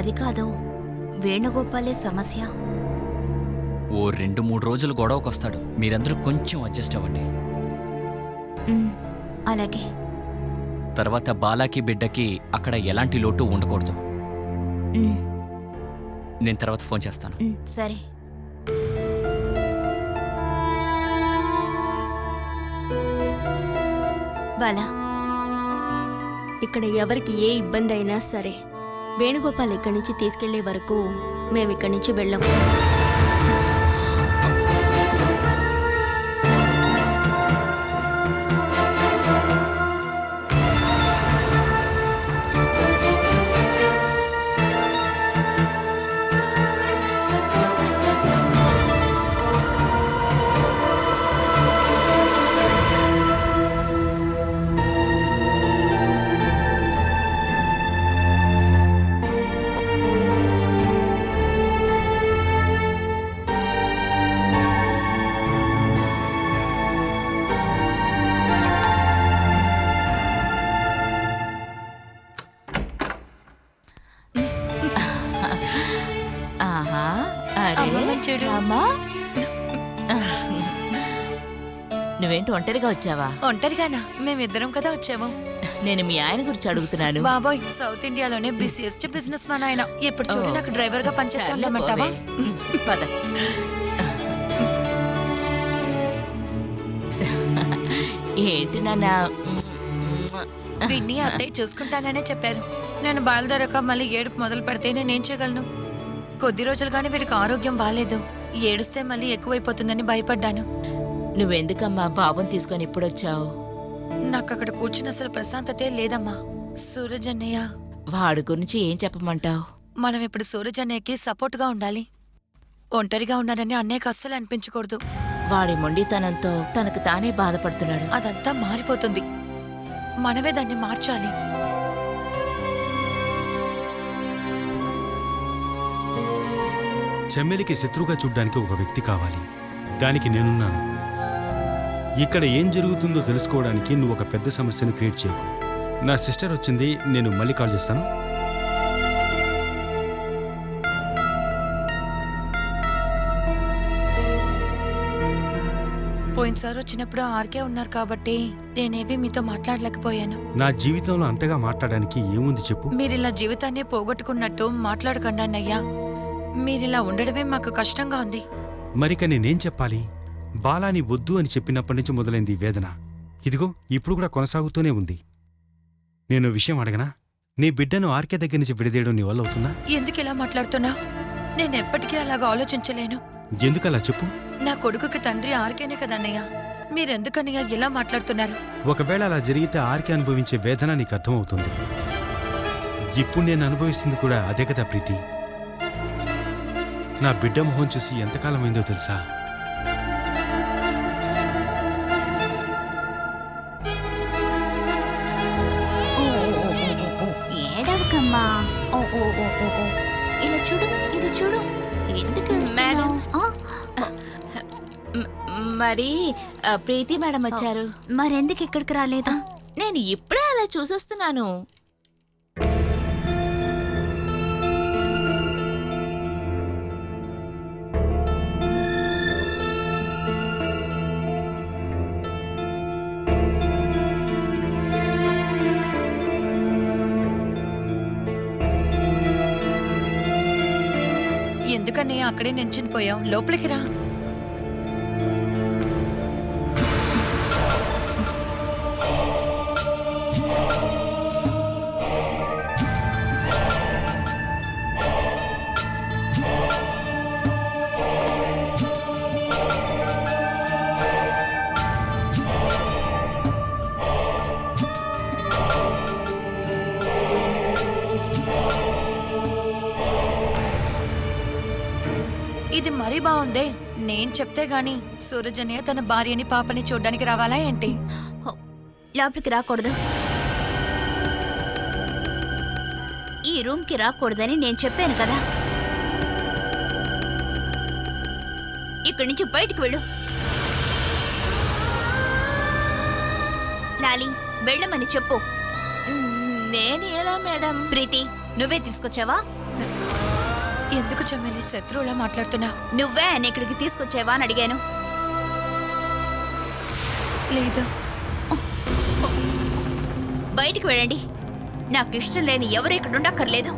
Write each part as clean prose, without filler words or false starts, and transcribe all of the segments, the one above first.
అది కాదు, వేణుగోపాలే సమస్య. ఓ 2-3 రోజులు గొడవకొస్తాడు. మీరందరూ కొంచెం అడ్జస్ట్ అవ్వండి. అలాగే. తర్వాత బాలాకి బిడ్డకి అక్కడ ఎలాంటి లోటు ఉండకూడదు. నేను తర్వాత ఫోన్ చేస్తాను. సరే. బాలా, ఇక్కడ ఎవరికి ఏ ఇబ్బంది అయినా సరే వేణుగోపాల్ ఇక్కడి నుంచి తీసుకెళ్లే వరకు మేమిక్కడి నుంచి వెళ్ళాం. నువ్వేంటి ఒంటరిగా వచ్చావా? ఒంటరిగానా? మేమిద్దరం కదా వచ్చాము. నేను మీ ఆయన గురించి అడుగుతున్నాను. బాబోయ్, సౌత్ ఇండియాలోనే బిజియెస్ట్ బిజినెస్ మ్యాన్ ఆయన. ఎప్పుడు చూడు నాకు డ్రైవర్ గా పనిచేస్తామంటావా? పద. ఏంటి నాన్న? వీడిని అత్తయ్య చూసుకుంటాననే చెప్పారు. నేను బయలుదేరాక మళ్ళీ ఏడుపు మొదలు పెడితే నేనేం చేయగలను? కొద్ది రోజులుగానే వీడికి ఆరోగ్యం బాగాలేదు. ఏడుస్తే మళ్ళీ ఎక్కువైపోతుందని భయపడ్డాను. నువ్వెందుకమ్మా బాబుని తీసుకొని ఇప్పుడొచ్చావు? నాకు అక్కడ కూర్చుని అసలు ప్రశాంతతే లేదమ్మా. సూరజ్ అన్నయ్య. వాడి గురించి ఏం చెప్పమంటావు? మనం ఇప్పుడు సూరజ్ అన్నయ్యకి సపోర్ట్ గా ఉండాలి. ఒంటరిగా ఉన్నానని అన్నయ్యకు అస్సలు అనిపించకూడదు. వాడి మొండితనంతో తనకు తానే బాధపడుతున్నాడు. అదంతా మారిపోతుంది. మనమే దాన్ని మార్చాలి. చెమ్మెలికి శత్రువుగా చూడ్డానికి ఒక వ్యక్తి కావాలి. దానికి నేనున్నాను. ఇక్కడ ఏం జరుగుతుందో తెలుసుకోవడానికి నువ్వు ఒక పెద్ద సమస్యను క్రియేట్ చేయకు. నా సిస్టర్ వచ్చింది, నేను మళ్ళీ కాల్ చేస్తాను. పోయినసారి వచ్చినప్పుడు ఆర్కే ఉన్నారు కాబట్టి నేనేవి మీతో మాట్లాడలేకపోయాను. నా జీవితంలో అంతగా మాట్లాడడానికి ఏముంది చెప్పు? మీరిలా జీవితాన్ని పోగొట్టుకున్నట్టు మాట్లాడకండి అన్నయ్యా. మీరిలా ఉండడమే మాకు కష్టంగా ఉంది. మరిక నేనేం చెప్పాలి? బాలాని వద్దు అని చెప్పినప్పటి నుంచి మొదలైంది వేదన. ఇదిగో ఇప్పుడు కూడా కొనసాగుతూనే ఉంది. నేను విషయం అడగనా? నీ బిడ్డను ఆర్కే దగ్గర నుంచి విడదీయడం నీ వల్ల అవుతుందా? ఎందుకు ఇలా మాట్లాడుతున్నా? నేనెప్పటికీ అలాగా ఆలోచించలేను. ఎందుకలా చెప్పు? నా కొడుకుకి తండ్రి ఆర్కేనే కదన్నయ్య. మీరెందుకన్నయ్య ఇలా మాట్లాడుతున్నారు? ఒకవేళ అలా జరిగితే ఆర్కే అనుభవించే వేదన నీకు అర్థమవుతుంది. ఇప్పుడు నేను అనుభవిస్తుంది కూడా అదే కదా ప్రీతి. నా బిడ్డ మొహం చూసి ఎంతకాలం అయిందో తెలుసా? ఏడవకమ్మా. ఇలా చూడు, ఇది చూడు. ఎందుకు మేడం, మరి ప్రీతి మేడం వచ్చారు. మరెందుకు ఇక్కడికి రాలేదు? నేను ఇప్పుడే అలా చూసొస్తున్నాను. ఎందుకన్నయ్య అక్కడే నించుని పోయాం? లోపలికి రా. ఇది మరీ బాగుందే. నేను చెప్తే గాని సూరజ్ అన్నయ్య తన భార్యని పాపని చూడ్డానికి రావాలా ఏంటి? లోపలికి రాకూడదు. ఈ రూమ్కి రాకూడదని నేను చెప్పాను కదా. ఇక్కడి నుంచి బయటికి వెళ్ళు. లాలి, వెళ్ళమని చెప్పు. నేను ఎలా మేడం? ప్రీతి, నువ్వే తీసుకొచ్చావా? ఎందుకు చెమ్మేలి శత్రువులా మాట్లాడుతున్నా? నువ్వే ఆయన ఇక్కడికి తీసుకొచ్చేవా అని అడిగాను. లేదు. బయటికి వెళ్ళండి. నాకు ఇష్టం లేని ఎవరు ఇక్కడ ఉండక్కర్లేదు.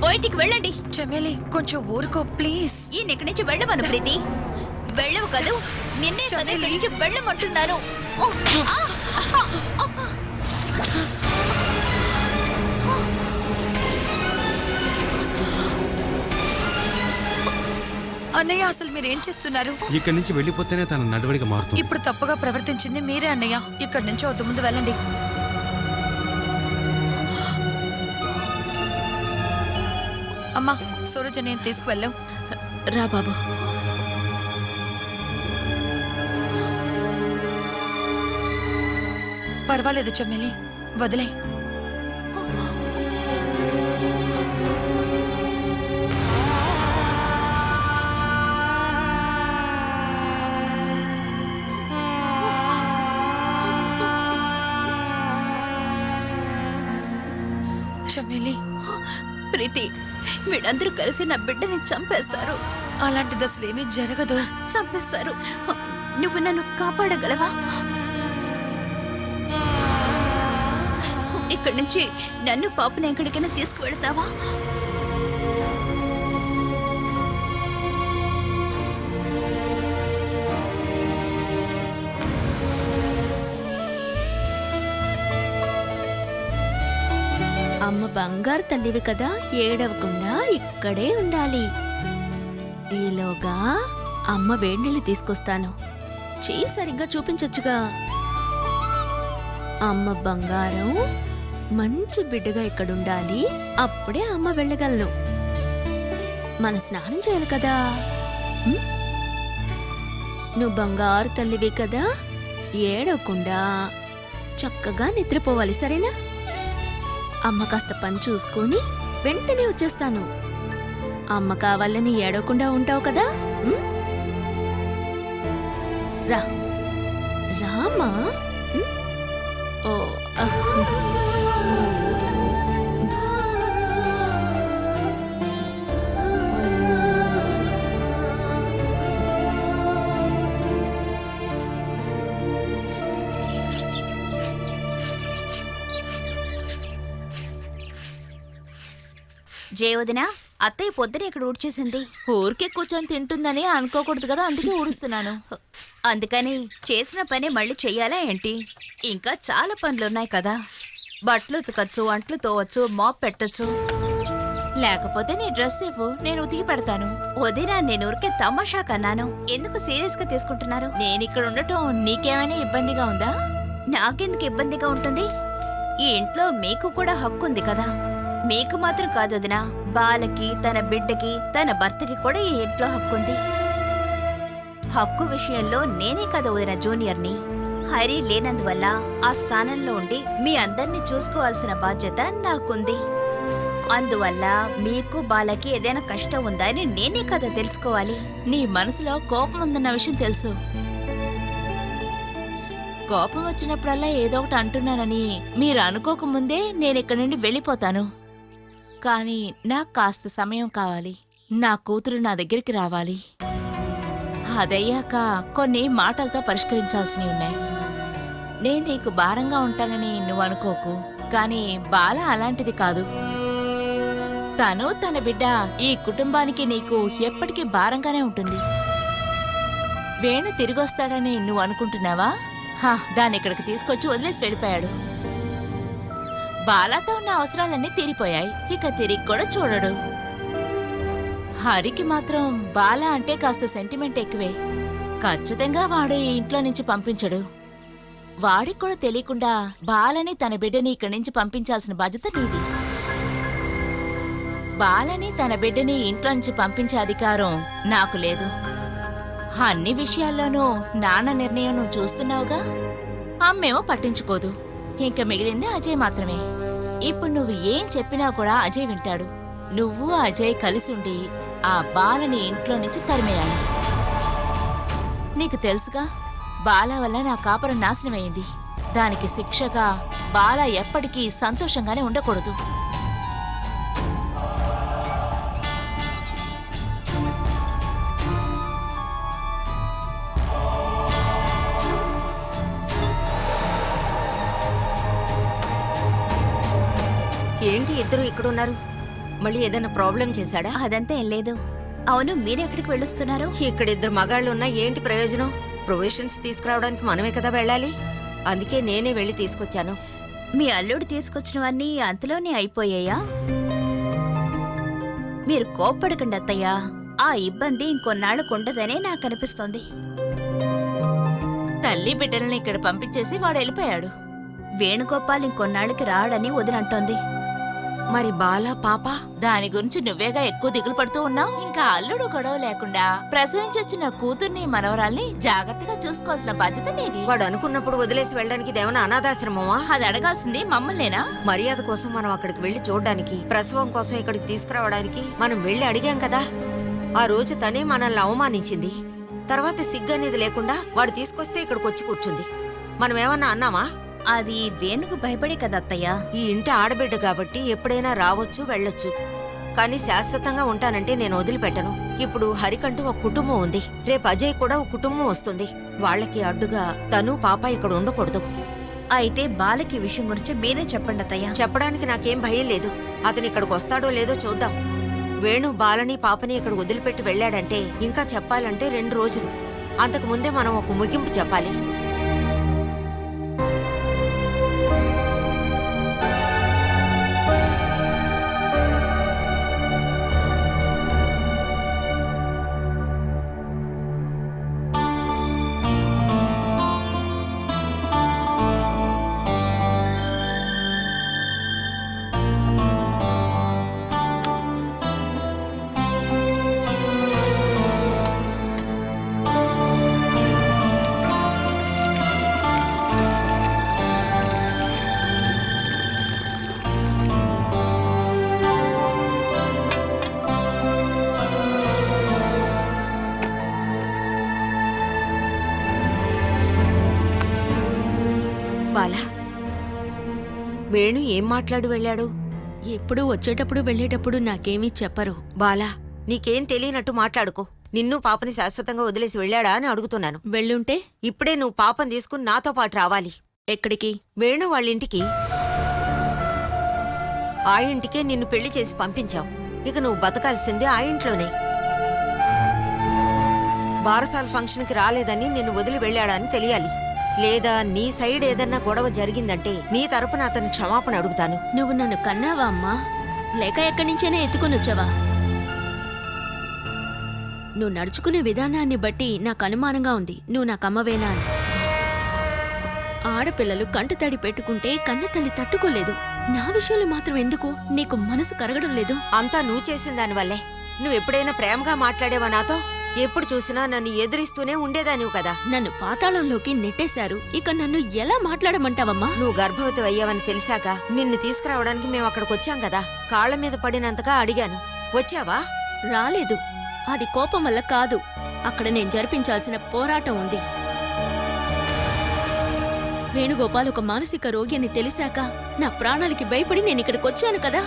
బయటికి వెళ్ళండి. చెమ్మేలి కొంచెం ఊరుకో ప్లీజ్. ఈయన ఇక్కడి నుంచి వెళ్ళమను ప్రీతి. వెళ్ళవు కదూ, నిన్నే కదా ఇక్కడి నుంచి వెళ్ళమంటున్నారు. అన్నయ్య అసలు మీరేం చేస్తున్నారు? ఇక్కడి నుంచి వెళ్ళిపోతేనే తన నడవడిక మారుతుంది. ఇప్పుడు తప్పుగా ప్రవర్తించింది మీరే అన్నయ్య. ఇక్కడి నుంచి వద్దు, ముందు వెళ్ళండి. అమ్మా సూరజ్ నేను తీసుకువెళ్ళాం. రా బాబు. పర్వాలేదు చెమ్మేలి, వదిలే. చెమ్మేలి, ప్రీతి, వీళ్ళందరూ కలిసి నా బిడ్డని చంపేస్తారు. అలాంటిది అసలు ఏమీ జరగదు. చంపేస్తారు. నువ్వు నన్ను కాపాడగలవా? ఇక్కడి నుంచి నన్ను పాపని ఎక్కడికైనా తీసుకువెళ్తావా? అమ్మ బంగారు తల్లివి కదా, ఏడవకుండా ఇక్కడే ఉండాలి. ఈలోగా అమ్మ వేడినీళ్ళు తీసుకొస్తాను. చెయ్యి సరిగ్గా చూపించొచ్చుగా. అమ్మ బంగారం మంచి బిడ్డగా ఇక్కడుండాలి. అప్పుడే అమ్మ వెళ్ళగలను. మన స్నానం చేయాలి కదా. నువ్వు బంగారు తల్లివి కదా, ఏడవకుండా చక్కగా నిద్రపోవాలి, సరేనా? అమ్మ కాస్త పని చూసుకొని వెంటనే వచ్చేస్తాను. అమ్మ కావాలని ఏడవకుండా ఉంటావు కదా. రా రామా. ఓ జయవదినా, అత్తయ్య పొద్దున ఇక్కడ ఊడ్చేసింది. ఊరికే కూర్చొని తింటుందని అనుకోకూడదు కదా, అందుకే ఊడుస్తున్నాను. అందుకని చేసిన పని మళ్ళీ చెయ్యాలా ఏంటి? ఇంకా చాలా పనులున్నాయి కదా. బట్టలు ఉతకచ్చు, అంట్లు తోవచ్చు, మాప్ పెట్టచ్చు. లేకపోతే నీ డ్రెస్ ఇవ్వు, నేను ఉతికి పెడతాను. వదినా, నేను ఊరికే తమాషా కన్నాను. ఎందుకు సీరియస్ గా తీసుకుంటున్నారు? నేనిక్కడ ఉండటం నీకేమైనా ఇబ్బందిగా ఉందా? నాకెందుకు ఇబ్బందిగా ఉంటుంది? ఈ ఇంట్లో మీకు కూడా హక్కు ఉంది కదా. మీకు మాత్రం కాదు వదినా, బాలకి, తన బిడ్డకి, తన భర్తకి కూడా ఈ ఇంట్లో హక్కుంది. హక్కు విషయంలో నేనే కదా వదిన జూనియర్ని. హరి లేనందువల్ల ఆ స్థానంలో ఉండి మీ అందర్నీ చూసుకోవాల్సిన బాధ్యత నాకుంది. అందువల్ల మీకు బాలకి ఏదైనా కష్టం ఉందా అని నేనే కదా తెలుసుకోవాలి. నీ మనసులో కోపం ఉందన్న విషయం తెలుసు. కోపం వచ్చినప్పుడల్లా ఏదో ఒకటి అంటున్నానని మీరు అనుకోకముందే నేనిక్కడి నుండి వెళ్ళిపోతాను. కానీ నాకు కాస్త సమయం కావాలి. నా కూతురు నా దగ్గరికి రావాలి. అదయ్యాక కొన్ని మాటలతో పరిష్కరించాల్సినవి ఉన్నాయి. నేను నీకు భారంగా ఉంటానని నువ్వు అనుకోకు, కానీ బాల అలాంటిది కాదు. తను తన బిడ్డ ఈ కుటుంబానికి నీకు ఎప్పటికీ భారంగానే ఉంటుంది. వేణు తిరిగొస్తాడని నువ్వు అనుకుంటున్నావా? దాన్ని ఇక్కడికి తీసుకొచ్చి వదిలేసి వెళ్ళిపోయాడు. బాలాతో ఉన్న అవసరాలన్నీ తీరిపోయాయి. ఇక తిరిగి కూడా చూడడు. హరికి మాత్రం బాల అంటే కాస్త సెంటిమెంట్ ఎక్కువే. ఖచ్చితంగా వాడు ఈ ఇంట్లో నుంచి పంపించడు. వాడికి కూడా తెలియకుండా బాలని తన బిడ్డని ఇక్కడి నుంచి పంపించాల్సిన బాధ్యత నీది. బాలని తన బిడ్డని ఇంట్లో నుంచి పంపించే అధికారం నాకు లేదు. అన్ని విషయాల్లోనూ నాన్న నిర్ణయం నువ్వు చూస్తున్నావుగా. అమ్మేమో పట్టించుకోదు. ఇంక మిగిలింది అజయ్ మాత్రమే. ఇప్పుడు నువ్వు ఏం చెప్పినా కూడా అజయ్ వింటాడు. నువ్వు అజయ్ కలిసి ఉండి ఆ బాలని ఇంట్లో నుంచి తరిమేయాలి. నీకు తెలుసుగా, బాల వల్ల నా కాపురం నాశనమైంది. దానికి శిక్షగా బాల ఎప్పటికీ సంతోషంగానే ఉండకూడదు. ఏంటి ఇద్దరు ఇక్కడున్నారు? మళ్ళీ ఏదైనా ప్రాబ్లం చేశాడా? అదంతా ఏం లేదు. అవును, మీరెక్కడికి వెళ్ళొస్తున్నారు? ఇక్కడ ఇద్దరు మగాళ్ళు ఉన్నా ఏంటి ప్రయోజనం? ప్రొవిషన్స్ తీసుకురావడానికి మనమే కదా వెళ్ళాలి. అందుకే నేనే వెళ్ళి తీసుకొచ్చాను. మీ అల్లుడు తీసుకొచ్చినవన్నీ అంతలోనే అయిపోయాయా? మీరు కోప్పడకండి అత్తయ్యా. ఆ ఇబ్బంది ఇంకొన్నాళ్ళకు ఉండదనే నాకు అనిపిస్తోంది. తల్లి బిడ్డల్ని ఇక్కడ పంపించేసి వాడు వెళ్ళిపోయాడు. వేణుగోపాల్ ఇంకొన్నాళ్ళకి రాడని వదినంటోంది. మరి బాల పాప? దాని గురించి నువ్వేగా ఎక్కువ దిగులు పడుతూ ఉన్నావు. ఇంకా అల్లుడు గొడవ లేకుండా ప్రసవించొచ్చిన కూతుర్ని మనవరాల్ని జాగ్రత్తగా చూసుకోవాల్సిన బాధ్యత నీది. వాడు అనుకున్నప్పుడు వదిలేసి వెళ్ళడానికి ఇదేమన్నా అనాథాశ్రమమా? అది అడగాల్సింది మమ్మల్నేనా? మర్యాద కోసం మనం అక్కడికి వెళ్లి చూడ్డానికి, ప్రసవం కోసం ఇక్కడికి తీసుకురావడానికి మనం వెళ్లి అడిగాం కదా. ఆ రోజు తనే మనల్ని అవమానించింది. తర్వాత సిగ్గనేది లేకుండా వాడు తీసుకొస్తే ఇక్కడికి వచ్చి కూర్చుంది. మనం ఏమన్నా అన్నామా? అది వేణుకు భయపడే కదా అత్తయ్యా. ఈ ఇంటి ఆడబిడ్డ కాబట్టి ఎప్పుడైనా రావచ్చు వెళ్ళొచ్చు. కానీ శాశ్వతంగా ఉంటానంటే నేను వదిలిపెట్టను. ఇప్పుడు హరికంటూ ఒక కుటుంబం ఉంది. రేపు అజయ్ కూడా ఒక కుటుంబం వస్తుంది. వాళ్ళకి అడ్డుగా తను పాప ఇక్కడ ఉండకూడదు. అయితే బాలకి ఈ విషయం గురించి మీరే చెప్పండి అత్తయ్య. చెప్పడానికి నాకేం భయం లేదు. అతను ఇక్కడికి వస్తాడో లేదో చూద్దాం. వేణు బాలని పాపని ఇక్కడ వదిలిపెట్టి వెళ్ళాడంటే ఇంకా చెప్పాలంటే 2 రోజులు. అంతకు ముందే మనం ఒక ముగింపు చెప్పాలి. బాలా, వేణు ఏం మాట్లాడి వెళ్ళాడు? ఎప్పుడు వచ్చేటప్పుడు వెళ్ళేటప్పుడు నాకేమీ చెప్పరు. బాలా, నీకేం తెలియనట్టు మాట్లాడుకో. నిన్ను పాపని శాశ్వతంగా వదిలేసి వెళ్ళాడా అని అడుగుతున్నాను. వెళ్ళుంటే ఇప్పుడే నువ్వు పాపని తీసుకుని నాతో పాటు రావాలి. ఎక్కడికి? వేణు వాళ్ళింటికి. ఆ ఇంటికే నిన్ను పెళ్లి చేసి పంపించావు. ఇక నువ్వు బతకాల్సిందే ఆ ఇంట్లోనే. బారసాల ఫంక్షన్కి రాలేదని నిన్ను వదిలి వెళ్ళాడని తెలియాలి. లేదా నీ సైడ్ ఏదన్నా గొడవ జరిగిందంటే నీ తరపున అతని క్షమాపణ అడుగుతాను. నువ్వు నన్ను కన్నావా అమ్మా, లేక ఎక్కడి నుంచైనా ఎత్తుకుని వచ్చావా? నువ్వు నడుచుకునే విధానాన్ని బట్టి నాకు అనుమానంగా ఉంది నువ్వు నాకమ్మవేనా అని. ఆడపిల్లలు కంటి తడి పెట్టుకుంటే కన్న తల్లి తట్టుకోలేదు. నా విషయంలో మాత్రం ఎందుకు నీకు మనసు కరగడం లేదు? అంతా నువ్వు చేసిన దానివల్లే. నువ్వెప్పుడైనా ప్రేమగా మాట్లాడేవా నాతో? ఎప్పుడు చూసినా నన్ను ఎదిరిస్తూనే ఉండేదానివు కదా. నన్ను పాతాళంలోకి నెట్టేశారు. ఇక నన్ను ఎలా మాట్లాడమంటావమ్మా? నువ్వు గర్భవతి అయ్యావని తెలిసాక నిన్ను తీసుకురావడానికి మేము అక్కడికి వచ్చాం కదా. కాళ్ల మీద పడినంతగా అడిగాను. వచ్చావా? రాలేదు. అది కోపం వల్ల కాదు. అక్కడ నేను జరిపించాల్సిన పోరాటం ఉంది. వేణుగోపాల్ ఒక మానసిక రోగి అని తెలిసాక నా ప్రాణాలకి భయపడి నేను ఇక్కడికి వచ్చాను కదా.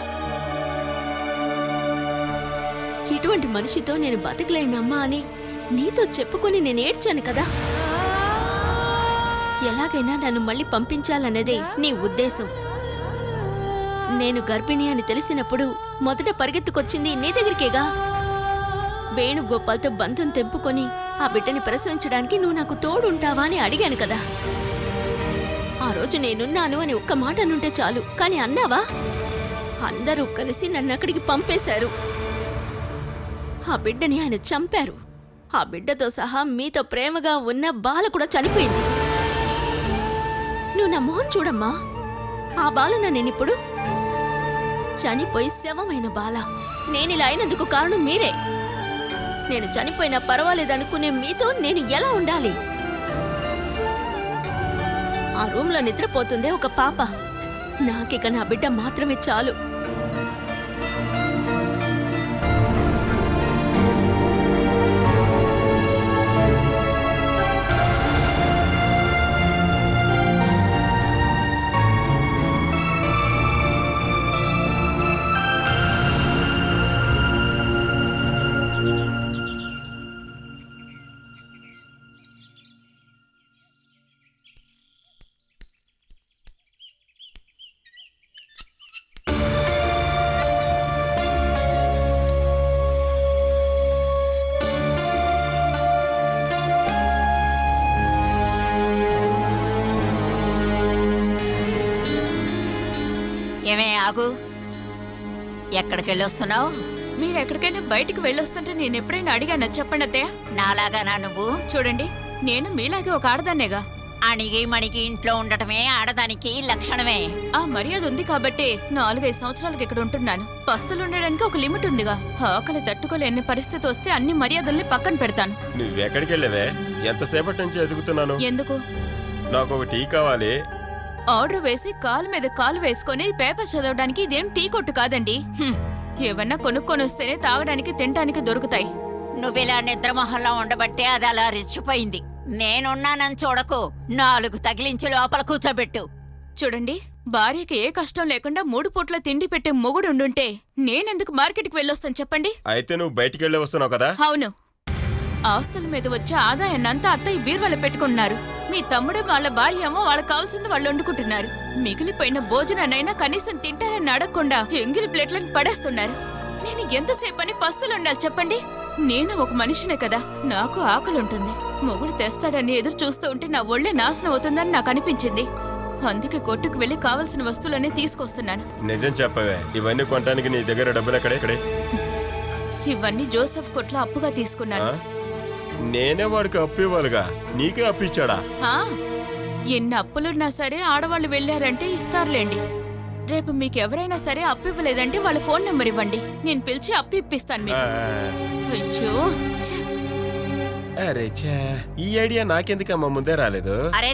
ఇటువంటి మనిషితో నేను బతకలేనమ్మా అని నీతో చెప్పుకొని నేను ఏడ్చాను కదా. ఎలాగైనా నన్ను మళ్ళీ పంపించాలన్నదే నీ ఉద్దేశం. నేను గర్భిణి అని తెలిసినప్పుడు మొదట పరిగెత్తుకొచ్చింది నీ దగ్గరికేగా. వేణుగోపాల్తో బంధం తెంపుకొని ఆ బిడ్డని ప్రసవించడానికి నువ్వు నాకు తోడుంటావా అని అడిగాను కదా. ఆ రోజు నేనున్నాను అని ఒక్క మాట అనుంటే చాలు. కాని అన్నావా? అందరూ కలిసి నన్ను అక్కడికి పంపేశారు. ఆ బిడ్డని ఆయన చంపారు. ఆ బిడ్డతో సహా మీతో ప్రేమగా ఉన్న బాల కూడా చనిపోయింది. నువ్వు నా మొహం చూడమ్మా. ఆ బాలనా నేనిప్పుడు? చనిపోయి శవమైన బాల. నేనిలా అయినందుకు కారణం మీరే. నేను చనిపోయినా పర్వాలేదనుకునే మీతో నేను ఎలా ఉండాలి? ఆ రూమ్లో నిద్రపోతుందే ఒక పాప. నాకిక నా బిడ్డ మాత్రమే చాలు. ఆగు. ఎక్కడికి వెళ్ళొస్తున్నావు? మీరు ఎక్కడికైనా బయటికి వెళ్ళొస్తుంటే నేను ఎప్పుడైనా అడిగానా చెప్పండి అత్తయ్య. నాలాగానా నువ్వు? చూడండి, నేను మీలాగే ఒక ఆడదాన్నేగా. అణిగి మణిగి ఇంట్లో ఉండటమే ఆడదానికి లక్షణమే. ఆ మర్యాద ఉంది కాబట్టి 4-5 సంవత్సరాలకి ఇక్కడ ఉంటున్నాను. పస్తులు ఉండడానికి ఒక లిమిట్ ఉందిగా. ఆకలి తట్టుకోలేని పరిస్థితి వస్తే అన్ని మర్యాదల్ని పక్కన పెడతాను. నువ్వెక్కడికి వెళ్ళవే? ఎంతసేపటి నుంచి ఎదుగుతున్నాను. ఎందుకు? నాకు ఒక టీ కావాలి. ఆర్డర్ వేసి కాలు మీద కాలు వేసుకొని పేపర్ చదవడానికి ఇదేం టీ కొట్టు కాదండి. ఏవన్నా కొనుక్కొని వస్తేనే తాగడానికి తినడానికి దొరుకుతాయి. నువ్విలా నిద్రమొహంలో ఉండబట్టే అది అలా రెచ్చిపోయింది. నేనున్నానని చూడకు, 4 తగిలించి లోపల కూర్చోబెట్టు. చూడండి, భార్యకి ఏ కష్టం లేకుండా 3 పూట్ల తిండి పెట్టే మొగుడు ఉండుంటే నేనెందుకు మార్కెట్కి వెళ్ళొస్తాను చెప్పండి. అయితే నువ్వు బయటికి వెళ్ళి వస్తున్నావు కదా. అవును, ఆస్తుల మీద వచ్చే ఆదాయాన్నంతా అత్తయ్య బీరువాలో పెట్టుకున్నారు. మీ తమ్ముడు వాళ్ళ భార్య ఏమో వాళ్ళకి కావాల్సింది వాళ్ళు వండుకుంటున్నారు. మిగిలిపోయిన భోజనాన్నైనా కనీసం తింటారని అడగకుండా ఎంగిలి ప్లేట్లను పడేస్తున్నారు. నేను ఎంతసేపు అని పస్తులు ఉండాలి చెప్పండి. నేను ఒక మనిషినే కదా, నాకు ఆకలి ఉంటుంది. మొగుడు తెస్తాడని ఎదురు చూస్తూ ఉంటే నా ఒళ్ళే నాశనం అవుతుందని నాకు అనిపించింది. అందుకే కొట్టుకు వెళ్లి కావలసిన వస్తువులన్నీ తీసుకొస్తున్నాను. నిజం చెప్పవే, ఇవన్నీ కొనడానికి నీ దగ్గర డబ్బులు ఎక్కడే? ఇవన్నీ జోసెఫ్ కొట్లో అప్పుగా తీసుకున్నాను. నేనే వాడికి అప్పు ఇవ్వాలిగా, నీకే అప్పు ఇచ్చాడా? ఎన్ని అప్పులున్నా సరే ఆడవాళ్ళు వెళ్ళారంటే ఇస్తారులేండి. రేపు మీకెవరైనా సరే అప్పు ఇవ్వలేదంటే వాళ్ళ ఫోన్ నెంబర్ ఇవ్వండి, నేను పిలిచి అప్పు ఇప్పిస్తాను మీకు. అయ్యో ఛే. అరే ఛే, ఈ ఐడియా నాకెందుకమ్మా ముందే రాలేదు? అరే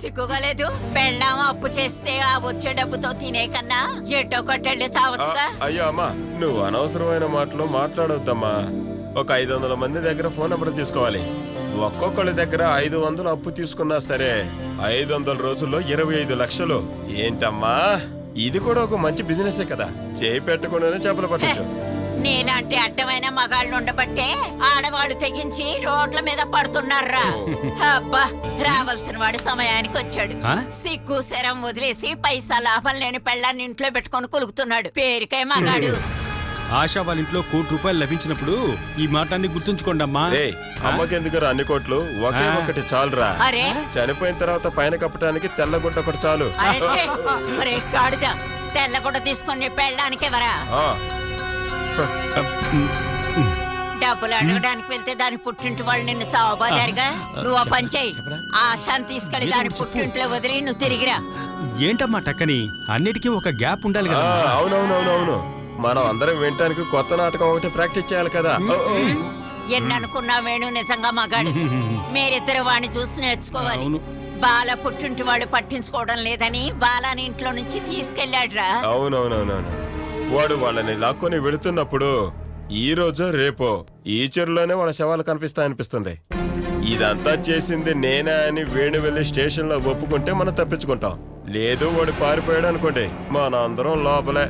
సిగ్గుగా లేదు? పెళ్ళాం అప్పు చేస్తే ఆ వచ్చే డబ్బుతో తినే కన్నా ఎటో కొట్టెళ్ళి చావచ్చుగా. అయ్యో అమ్మా, నువ్వు అనవసరమైన మాటలు మాట్లాడొద్దమ్మా. ఒక 500 మంది దగ్గర ఫోన్ నెంబర్ తీసుకోవాలి. ఒక్కొక్కళ్ళ దగ్గర 500 అప్పు తీసుకున్నా సరే 500 రోజుల్లో 25 లక్షలు. ఏంటమ్మా, ఇది కూడా ఒక మంచి బిజినెసే కదా. చేయి పెట్టకుండానే చేపలు పట్టచ్చు. నీలాంటి అడ్డమైన మగాళ్ళు ఉండబట్టే ఆడవాళ్ళు తెగించి రోడ్ల మీద పడుతున్నారా. అబ్బా, రావాల్సిన వాడి సమయానికి వచ్చాడు. సిగ్గు శరం వదిలేసి పైసా లాభం లేని పెళ్ళాన్ని ఇంట్లో పెట్టుకొని కులుకుతున్నాడు. పేరుకై మగాడు. ఆశా వాళ్ళ ఇంట్లో ₹1 కోటి లభించినప్పుడు ఈ మాటాన్ని గుర్తుంచుకోండి అమ్మా. అమ్మకెందుకు అన్ని కోట్లు? ఒకే ఒకటి చాలురా. అరే చనిపోయిన తర్వాత పైన కప్పటానికి తెల్లగుడ్డ ఒకటి చాలు. అరే గాడిద, తెల్లగుడ్డ తీసుకొని పెళ్ళానికి ఎవరా? డబ్బులు అడగడానికి వెళ్తే దాని పుట్టింటి వాళ్ళు నిన్ను చావబోదారుగా. నువ్వు ఆ పని చేయి, ఆశాన్ని తీసుకెళ్లి దాని పుట్టింట్లో వదిలి నువ్వు తిరిగిరా. ఏంటమ్మా టక్కని, అన్నిటికీ ఒక గ్యాప్ ఉండాలి కదా. అవునవునవునవును, మనం అందరం వినటానికి కొత్త నాటకం ఒకటి ప్రాక్టీస్ చేయాలి కదా. ఎన్ననుకున్నా వేణు నిజంగా మగాడు. మీరిద్దరు వాడిని చూసి నేర్చుకోవాలి. బాల పుట్టింటి వాళ్ళు పట్టించుకోవడం లేదని బాలాని ఇంట్లో నుంచి తీసుకెళ్లాడురా. అవునవునవునవును, వాడు వాళ్ళని లాక్కొని వెళుతున్నప్పుడు ఈ రోజో రేపో ఈ చెరువులోనే వాళ్ళ శవాలు కనిపిస్తాయనిపిస్తుంది. ఇదంతా చేసింది నేనే అని వేణు వెళ్లి స్టేషన్ లో ఒప్పుకుంటే మనం తప్పించుకుంటాం. లేదు వాడు పారిపోయాడు అనుకోండి, మన అందరం లోపలే.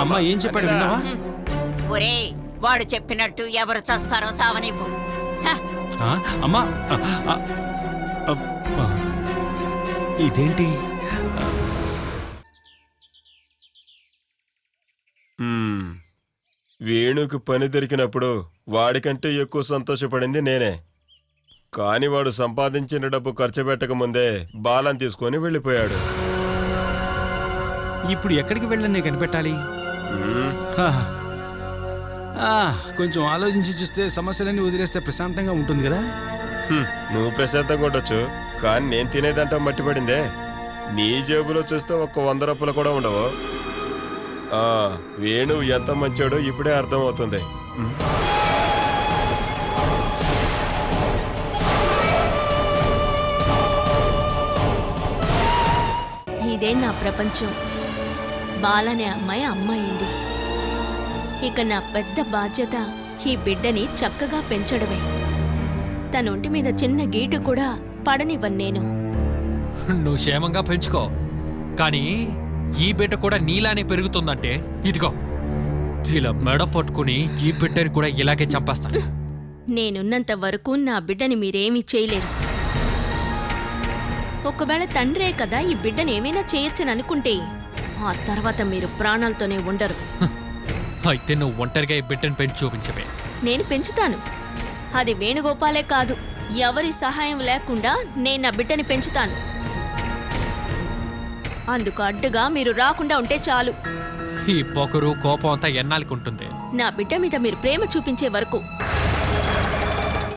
అమ్మా ఏం చెప్పాడు విన్నావా? ఒరేయ్, వాడు చెప్పినట్టు ఎవరు చస్తారో చావనివ్వు. అమ్మా ఇదేంటి? వేణుకు పని దొరికినప్పుడు వాడికంటే ఎక్కువ సంతోషపడింది నేనే. కాని వాడు సంపాదించిన డబ్బు ఖర్చు పెట్టకముందే బాలం తీసుకొని వెళ్ళిపోయాడు. ఇప్పుడు ఎక్కడికి వెళ్ళని కనిపెట్టాలి? కొంచెం ఆలోచించి చూస్తే సమస్యలన్నీ వదిలేస్తే ప్రశాంతంగా ఉంటుంది కదా. నువ్వు ప్రశాంతంగా ఉండొచ్చు, కానీ నేను తినేదంటా మట్టిపడిందే. నీ జేబులో చూస్తే ఒక్క 100 రూపాయలు కూడా ఉండవు. వేణు ఎంత మంచోడో ఇప్పుడే అర్థమవుతుంది. ఇదే నా ప్రపంచం. బాలనే అమ్మాయి అమ్మాయింది. ఇక నా పెద్ద బాధ్యత ఈ బిడ్డని చక్కగా పెంచడమే. తన ఒంటి మీద చిన్న గీటు కూడా పడనివ్వను నేను. నువ్వు క్షేమంగా పెంచుకో, కానీ ఈ బిడ్డ కూడా నీలానే పెరుగుతుందంటే ఇదిగో ఇలా మెడ పట్టుకుని ఈ బిడ్డని కూడా ఇలాగే చంపేస్తాను. నేనున్నంత వరకు నా బిడ్డని మీరేమీ చేయలేరు. ఒకవేళ తండ్రే కదా ఈ బిడ్డని ఏమైనా చేయొచ్చని అనుకుంటే ఆ తర్వాత మీరు ప్రాణాలతోనే ఉండరు. అయితే నువ్వు ఒంటరిగా ఈ బిడ్డని పెంచి చూపించవే. నేను పెంచుతాను. అది వేణుగోపాలే కాదు, ఎవరి సహాయం లేకుండా నేను నా బిడ్డని పెంచుతాను. అందుకు అడ్డుగా మీరు రాకుండా ఉంటే చాలు. ఈ పొగరు కోపం అంతా ఎన్నాళ్ళకి ఉంటుంది? నా బిడ్డ మీద మీరు ప్రేమ చూపించే వరకు.